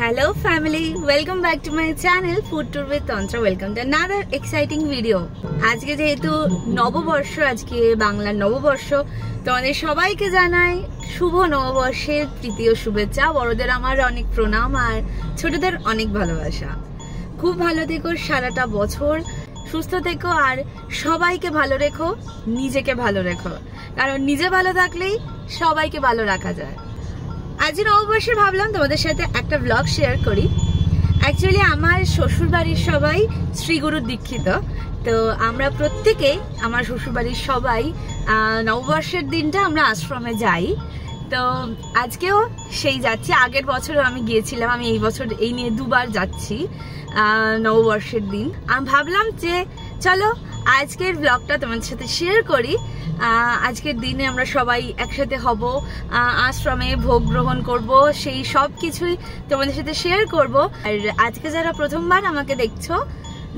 Hello family, welcome back to my channel Food Tour with Tantra. Welcome to another exciting video. আজকে যেহেতু নববর্ষ, আজকে বাংলার নববর্ষ, তোমাদের সবাইকে জানাই শুভ নববর্ষের তৃতীয় শুভেচ্ছা। বড়দের আমার অনেক প্রণাম আর ছোটদের অনেক ভালোবাসা। খুব ভালো থেকো সারাটা বছর, সুস্থ থেকো আর সবাইকে ভালো রেখো, নিজেকে ভালো রেখো, কারণ নিজে ভালো থাকলেই সবাইকে ভালো রাখা যায়। আজ নববর্ষে ভাবলাম তোমাদের সাথে একটা ব্লগ শেয়ার করি। অ্যাকচুয়ালি আমার শ্বশুরবাড়ির সবাই শ্রীগুরু দীক্ষিত, তো আমরা প্রত্যেকে আমার শ্বশুরবাড়ির সবাই নববর্ষের দিনটা আমরা আশ্রমে যাই। তো আজকেও সেই যাচ্ছি, আগের বছরও আমি গিয়েছিলাম, আমি এই বছর এই নিয়ে দুবার যাচ্ছি নববর্ষের দিন। আমি ভাবলাম যে চলো আজকের ব্লগটা তোমাদের সাথে শেয়ার করি। আজকের দিনে আমরা সবাই একসাথে হব, আশ্রমে ভোগ গ্রহণ করব, সেই সব কিছুই তোমাদের সাথে শেয়ার করব। আর আজকে যারা প্রথমবার আমাকে দেখছো,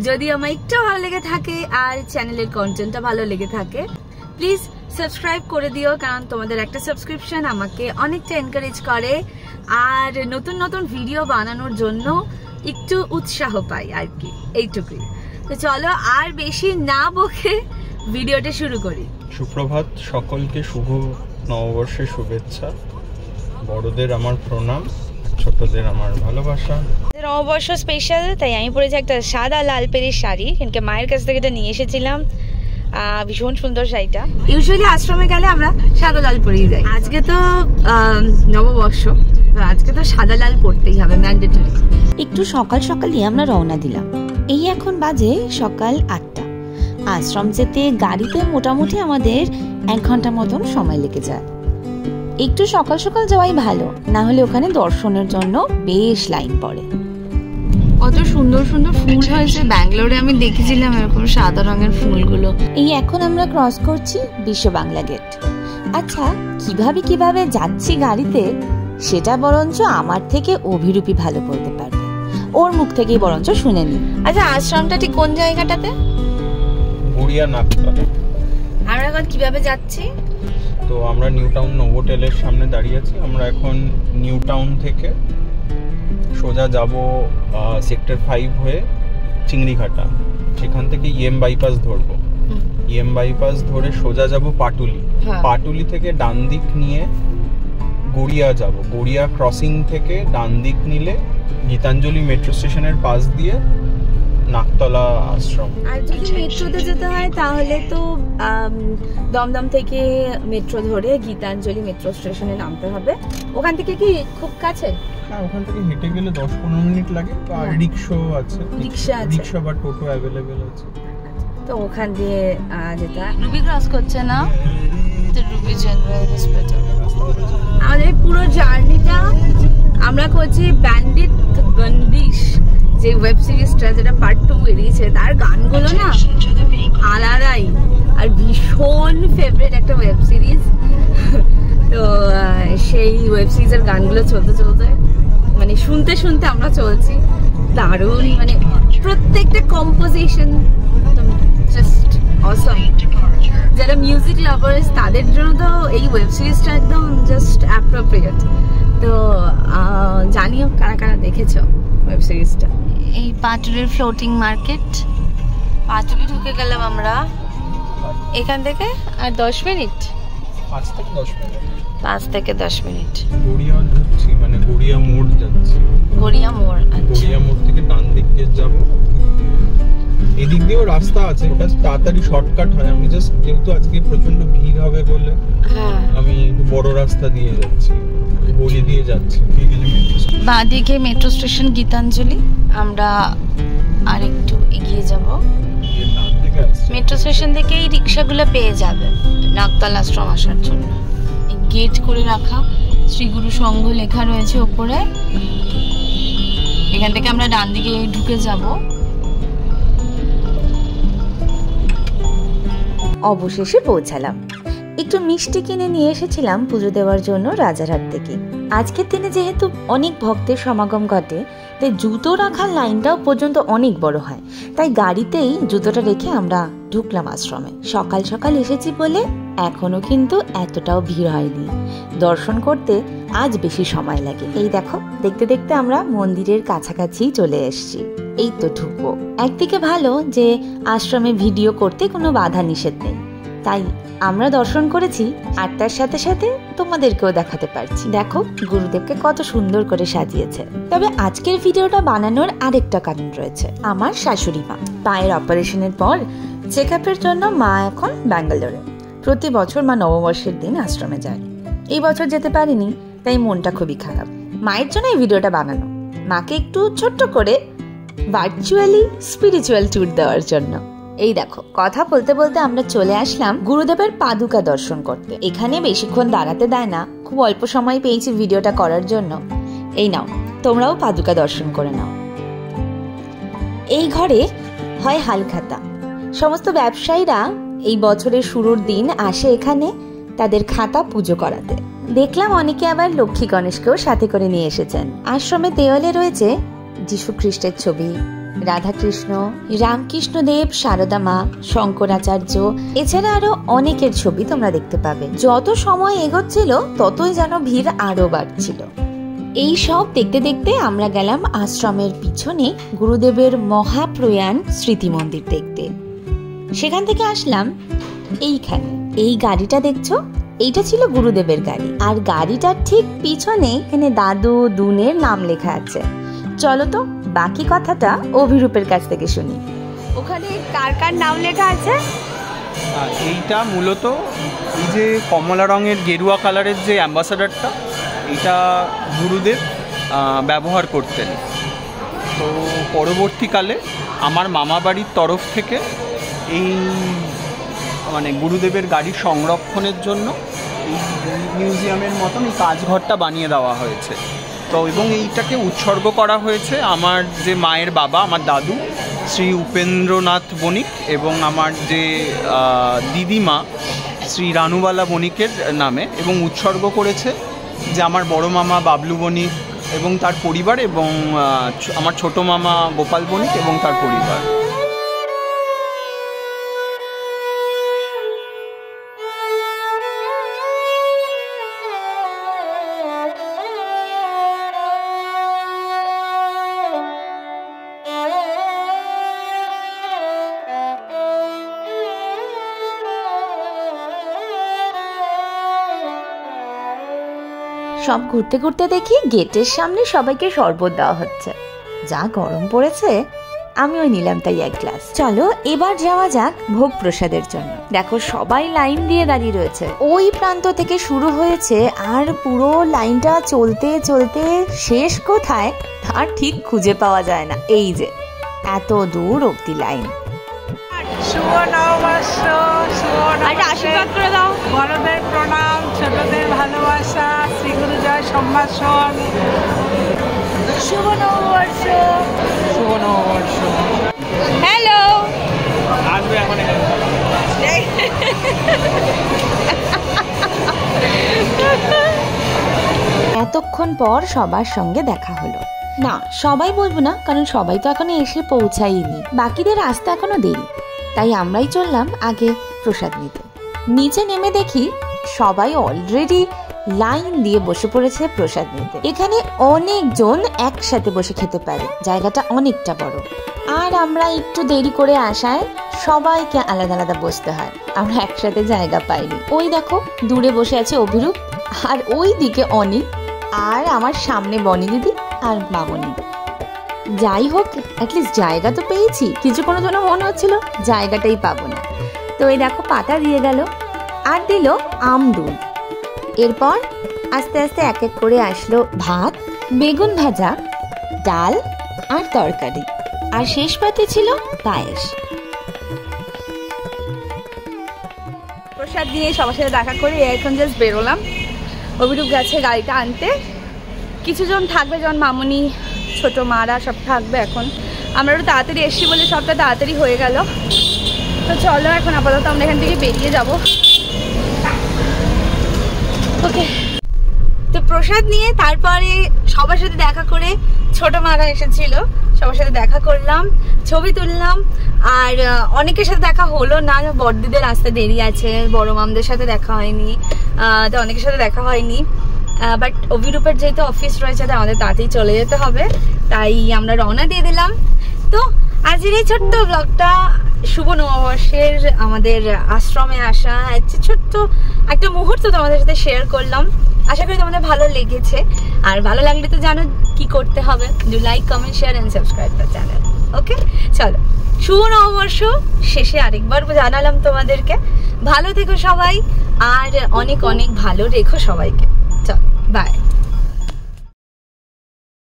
যদি আমার একটু ভালো লেগে থাকে আর চ্যানেলের কন্টেন্টটা ভালো লেগে থাকে, প্লিজ সাবস্ক্রাইব করে দিও, কারণ তোমাদের একটা সাবস্ক্রিপশন আমাকে অনেকটা এনকারেজ করে আর নতুন নতুন ভিডিও বানানোর জন্য একটু উৎসাহ পাই আর কি, এইটুকুই। তো চলো আর বেশি না বকে ভিডিওটা শুরু করি। সুপ্রভাত, সকলকে শুভ নববর্ষের শুভেচ্ছা। বড়দের আমার প্রণাম, ছোটদের আমার ভালোবাসা। নববর্ষ স্পেশাল, তাই আমি পরেছি একটা সাদা লাল পেরের শাড়ি, কিন্তু মায়ের কাছ থেকে এটা নিয়ে এসেছিলাম। ভীষণ সুন্দর শাড়িটা। ইউজুয়ালি আশ্রমে গেলে আমরা সাদা লাল পরেই যাই, আজকে তো নববর্ষ, তো আজকে তো সাদা লাল পরতেই হবে, ম্যান্ডেটরি। একটু সকাল সকালই আমরা রওনা দিলাম। এই এখন বাজে সকাল 8টা। আশ্রম যেতে গাড়িতে মোটামুটি আমাদের 1 ঘন্টা মতন সময় লেগে যায়। একটু সকাল সকাল যাওয়াই ভালো, না হলে ওখানে দর্শনের জন্য বেশ লাইন পড়ে। কত সুন্দর সুন্দর ফুল হয়েছে, ব্যাঙ্গালোরে আমি দেখেছিলাম এরকম সাদা রঙের ফুলগুলো। এই এখন আমরা ক্রস করছি বিশ্ব বাংলা গেট। আচ্ছা, কিভাবে যাচ্ছি গাড়িতে সেটা বরঞ্চ আমার থেকে অভিরূপী ভালো বলতে পারবে, ওর মুখ থেকেই বরঞ্চ শুনে নি। আচ্ছা, আশ্রমটা ঠিক কোন জায়গাটাতে? গড়িয়া নাকতলা। আমরা এখন কিভাবে যাচ্ছি? তো আমরা নিউ টাউন নোভোটেলের সামনে দাঁড়িয়ে আছি। আমরা এখন নিউ টাউন থেকে সোজা যাব সেক্টর 5 হয়ে চিংড়িঘাটা, সেখান থেকে ইএম বাইপাস ধরবো। ইএম বাইপাস ধরে সোজা যাব পাটুলি, পাটুলি থেকে ডান দিক নিয়ে গড়িয়া যাব। গড়িয়া ক্রসিং থেকে ডান দিক নিলে গীতাঞ্জলি মেট্রো স্টেশনের পাশ দিয়ে নাকতলা আশ্রম। আর যদি মেট্রোতে যেতে হয় তাহলে তো দমদম থেকে মেট্রো ধরে গীতাঞ্জলি মেট্রো স্টেশনে নামতে হবে। ওখান থেকে কি খুব কাছে? হ্যাঁ, ওখান থেকে হেঁটে গেলে 10-15 মিনিট লাগে। আর রিক্সা আছে, রিক্সা বা টোটো অ্যাভেলেবেল আছে, তো ওখান দিয়ে যেতে হয়। রুবি ক্রস করছে না তো রুবি জেনারেল হসপিটাল। আমাদের পুরো জার্নিটা আমরা করছি ব্যান্ডিট বন্দিশ, যে ওয়েব সিরিজটা, যেটা পার্ট 2 বেরিয়েছে, তার গানগুলো না আলাদাই আর ভীষণ ফেভারিট একটা ওয়েব সিরিজ। তো সেই ওয়েব সিরিজের গানগুলো চলতে চলতে মানে শুনতে শুনতে আমরা চলছি। দারুণ, মানে প্রত্যেকটা কম্পোজিশন জাস্ট অসম। যারা মিউজিক লাভার্স তাদের জন্য তো এই ওয়েব সিরিজটা একদম জাস্ট অ্যাপ্রোপ্রিয়েট। তো জানিও কারা কারা দেখেছো ওয়েব সিরিজটা। এই পাটুলির ফ্লোটিং মার্কেট, পাটুলি ঢুকে গেলাম আমরা এখান থেকে। আর 10 মিনিট, 5 থেকে 10 মিনিট, 5 থেকে 10 মিনিট। গড়িয়া ঢুকছি, মানে গড়িয়া মোড় যাচ্ছি। গড়িয়া মোড়, গড়িয়া মোড় থেকে ডান দিক দিয়ে যাব। এদিক দিয়েও রাস্তা আছে, ওটা তাড়াতাড়ি শর্টকাট হয়। আমি জাস্ট যেহেতু আজকে প্রচন্ড ভিড় হবে বলে আমি বড় রাস্তা দিয়ে যাচ্ছি, গলি দিয়ে যাচ্ছি। বাঁ দিকে মেট্রো স্টেশন গীতাঞ্জলি, আমরা আর একটু এগিয়ে যাব। মেট্রো স্টেশন থেকে এই রিক্সাগুলো পেয়ে যাবে নাকতলা আশ্রম আসার জন্য। গেট করে রাখা শ্রীগুরু সংঘ লেখা রয়েছে ওপরে। এখান থেকে আমরা ডান দিকে ঢুকে যাব। অবশেষে পৌঁছালাম। একটু মিষ্টি কিনে নিয়ে এসেছিলাম পুজো দেওয়ার জন্য রাজারহাট থেকে। আজকের দিনে যেহেতু অনেক ভক্তের সমাগম ঘটে, তাই জুতো রাখার লাইনটাও পর্যন্ত অনেক বড় হয়, তাই গাড়িতেই জুতোটা রেখে আমরা ঢুকলাম আশ্রমে। সকাল সকাল এসেছি বলে এখনো কিন্তু এতটাও ভিড় হয়নি। দর্শন করতে আজ বেশি সময় লাগে। এই দেখো, দেখতে দেখতে আমরা মন্দিরের কাছাকাছি চলে এসেছি। এই তো ঢুকবো। একদিকে ভালো যে আশ্রমে ভিডিও করতে কোনো বাধা নিষেধ নেই, তাই আমরা দর্শন করেছি আর তার সাথে সাথে তোমাদেরকেও দেখাতে পারছি। দেখো গুরুদেবকে কত সুন্দর করে সাজিয়েছে। তবে আজকের ভিডিওটা বানানোর আরেকটা কারণ রয়েছে। আমার শাশুড়ি মা পায়ের অপারেশনের পর চেক আপের জন্য মা এখন ব্যাঙ্গালোরে। প্রতি বছর মা নববর্ষের দিন আশ্রমে যায়। এই বছর যেতে পারিনি, তাই মনটা খুবই খারাপ। মায়ের জন্য এই ভিডিওটা বানানো, মাকে একটু ছোট্ট করে ভার্চুয়ালি স্পিরিচুয়াল ট্যুর দেওয়ার জন্য। এই দেখো, কথা বলতে বলতে আমরা চলে আসলাম গুরুদেবের পাদুকা দর্শন করতে। এখানে বেশিক্ষণ দাঁড়াতে দেয় না, খুব অল্প সময় পেয়েছি ভিডিওটা করার জন্য। এই নাও, তোমরাও পাদুকা দর্শন করে নাও। এই ঘরে হয় হালখাতা। সমস্ত ব্যবসায়ীরা এই বছরের শুরুর দিন আসে এখানে তাদের খাতা পুজো করাতে। দেখলাম অনেকে আবার লক্ষ্মী গণেশকেও সাথে করে নিয়ে এসেছেন। আশ্রমে দেওয়ালে রয়েছে যীশু খ্রিস্টের ছবি, রাধাকৃষ্ণ, রামকৃষ্ণদেব, সারদা মা, শঙ্করাচার্য, এছাড়া আরো অনেকের ছবি তোমরা দেখতে পাবে। যত সময় এগোচ্ছিল ততই যেন ভিড় আরো বাড়ছিল। এই সব দেখতে দেখতে আমরা গেলাম আশ্রমের পিছনে গুরুদেবের মহাপ্রয়াণ স্মৃতি মন্দির দেখতে। সেখান থেকে আসলাম এইখানে। এই গাড়িটা দেখছো, এইটা ছিল গুরুদেবের গাড়ি। আর গাড়িটার ঠিক পিছনে এখানে দাদু দুনের নাম লেখা আছে। চলো তো বাকি কথাটা অভিরূপের কাছ থেকে শুনি। ওখানে কার কার নাম লেখা আছে? এইটা মূলত এই যে কমলা রঙের গেরুয়া কালারের যে অ্যাম্বাসাডারটা, এটা গুরুদেব ব্যবহার করতেন। তো পরবর্তীকালে আমার মামা বাড়ির তরফ থেকে এই মানে গুরুদেবের গাড়ি সংরক্ষণের জন্য এই মিউজিয়ামের মতন এই কাজঘরটা বানিয়ে দেওয়া হয়েছে। তো এবং এইটাকে উৎসর্গ করা হয়েছে আমার যে মায়ের বাবা, আমার দাদু শ্রী উপেন্দ্রনাথ বণিক, এবং আমার যে দিদিমা শ্রী রানুবালা বণিকের নামে, এবং উৎসর্গ করেছে যে আমার বড় মামা বাবলু বণিক এবং তার পরিবার, এবং আমার ছোট মামা গোপাল বণিক এবং তার পরিবার। সব ঘুরতে ঘুরতে দেখি গেটের সামনে সবাইকে শরবত দেওয়া হচ্ছে। যা গরম পড়েছে, আমিও নিলাম তাই এক গ্লাস। চলো এবার যাওয়া যাক ভোগ প্রসাদের জন্য। দেখো সবাই লাইন দিয়ে দাঁড়িয়ে রয়েছে। ওই প্রান্ত থেকে শুরু হয়েছে আর পুরো লাইনটা চলতে চলতে শেষ কোথায় তার ঠিক খুঁজে পাওয়া যায় না। এই যে এত দূর অব্দি লাইন। শুভ নববর্ষ, আশীর্বাদ করে দাও। বড়দের প্রণাম, ছোটদের ভালোবাসা, শ্রীগুরু জয় সম্ভাষণ। শুভ নববর্ষ। শুভ নববর্ষ। হ্যালো, আসবে এখন। এতক্ষণ পর সবার সঙ্গে দেখা হলো। না সবাই বলবো না, কারণ সবাই তো এখনো এসে পৌঁছায়নি, বাকিদের আসতে এখনো দেরি। তাই আমরাই চললাম আগে প্রসাদ নিতে। নিচে নেমে দেখি সবাই অলরেডি লাইন দিয়ে বসে পড়েছে প্রসাদ নিতে। এখানে অনেকজন একসাথে বসে খেতে পারে, জায়গাটা অনেকটা বড়। আর আমরা একটু দেরি করে আসায় সবাইকে আলাদা আলাদা বসতে হয়, আমরা একসাথে জায়গা পাইনি। ওই দেখো দূরে বসে আছে অভিরূপ, আর ওই দিকে অনিক, আর আমার সামনে বনি দিদি আর মামনি। যাই হোক, অ্যাটলিস্ট জায়গা তো পেয়েছি। কিছুক্ষণের জন্য মনে হচ্ছিল জায়গাটাই পাবো না। তো এই দেখো পাতা দিয়ে গেল আর দিল আম দুধ। এরপর আস্তে আস্তে এক এক করে আসলো ভাত, বেগুন ভাজা, ডাল আর তরকারি, আর শেষ পাতে ছিল পায়েস। প্রসাদ নিয়ে সবার সাথে দেখা করে এখন জাস্ট বেরোলাম। অভিরূপ গেছে গাড়িটা আনতে। কিছুজন থাকবে, যেমন মামনি, ছোট মারা সব থাকবে। এখন আমরা একটু তাড়াতাড়ি এসছি বলে সবটা তাড়াতাড়ি হয়ে গেল। তো চলো এখন আপাতত আমরা এখান থেকে বেরিয়ে যাব। ওকে, তো প্রসাদ নিয়ে তারপরে সবার সাথে দেখা করে ছোট মারা এসেছিল, সবার সাথে দেখা করলাম, ছবি তুললাম। আর অনেকের সাথে দেখা হলো না, বড়দিদের আসতে দেরি আছে, বড় মামদের সাথে দেখা হয়নি, তো অনেকের সাথে দেখা হয়নি। বাট অভিরূপের যেহেতু অফিস রয়েছে তাই আমাদের তাড়াতাড়ি চলে যেতে হবে, তাই আমরা রওনা দিয়ে দিলাম। তো আজকের এই ছোট্ট ব্লগটা শুভ নববর্ষের আমাদের আশ্রমে আসা ছোট্ট একটা মুহূর্ত তোমাদের সাথে শেয়ার করলাম। আশা করি তোমাদের ভালো লেগেছে, আর ভালো লাগলে তো জানো কি করতে হবে, do like, comment, share and subscribe the channel. Okay, চলো শুভ নববর্ষ শেষে আরেকবার জানালাম তোমাদেরকে। ভালো থেকো সবাই, আর অনেক অনেক ভালো রেখো সবাইকে। চলো, বাই।